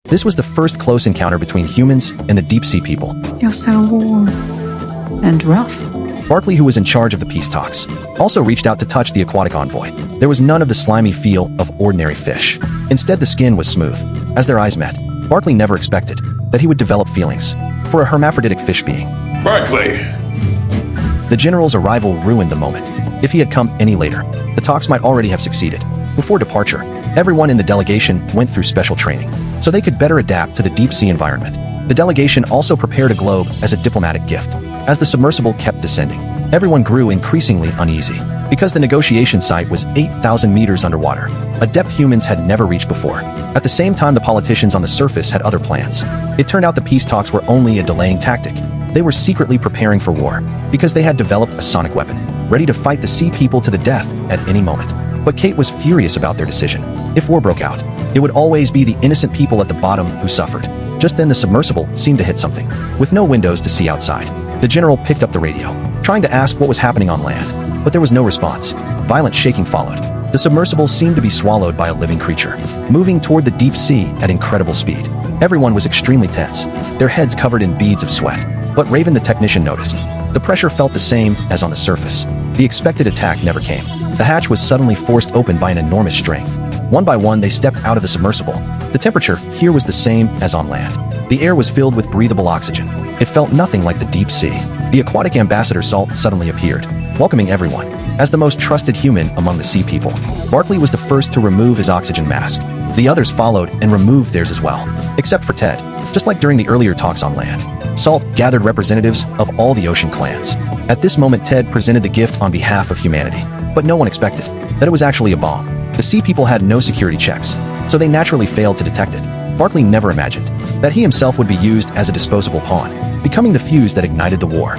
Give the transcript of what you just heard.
This was the first close encounter between humans and the deep-sea people. You're so warm and rough. Barclay, who was in charge of the peace talks, also reached out to touch the aquatic envoy. There was none of the slimy feel of ordinary fish. Instead, the skin was smooth. As their eyes met, Barclay never expected that he would develop feelings for a hermaphroditic fish being. Barclay! The general's arrival ruined the moment. If he had come any later, the talks might already have succeeded. Before departure, everyone in the delegation went through special training, so they could better adapt to the deep-sea environment. The delegation also prepared a globe as a diplomatic gift. As the submersible kept descending, everyone grew increasingly uneasy, because the negotiation site was 8,000 meters underwater, a depth humans had never reached before. At the same time, the politicians on the surface had other plans. It turned out the peace talks were only a delaying tactic. They were secretly preparing for war, because they had developed a sonic weapon, ready to fight the sea people to the death at any moment. But Kate was furious about their decision. If war broke out, it would always be the innocent people at the bottom who suffered. Just then the submersible seemed to hit something. With no windows to see outside, the general picked up the radio, trying to ask what was happening on land. But there was no response. Violent shaking followed. The submersible seemed to be swallowed by a living creature, moving toward the deep sea at incredible speed. Everyone was extremely tense, their heads covered in beads of sweat. But Raven the technician noticed. The pressure felt the same as on the surface. The expected attack never came. The hatch was suddenly forced open by an enormous strength. One by one, they stepped out of the submersible. The temperature here was the same as on land. The air was filled with breathable oxygen. It felt nothing like the deep sea. The aquatic ambassador Salt suddenly appeared, welcoming everyone. As the most trusted human among the sea people, Barclay was the first to remove his oxygen mask. The others followed and removed theirs as well, except for Ted. Just like during the earlier talks on land, Salt gathered representatives of all the ocean clans. At this moment, Ted presented the gift on behalf of humanity. But no one expected that it was actually a bomb. The sea people had no security checks, so they naturally failed to detect it. Barclay never imagined that he himself would be used as a disposable pawn, becoming the fuse that ignited the war.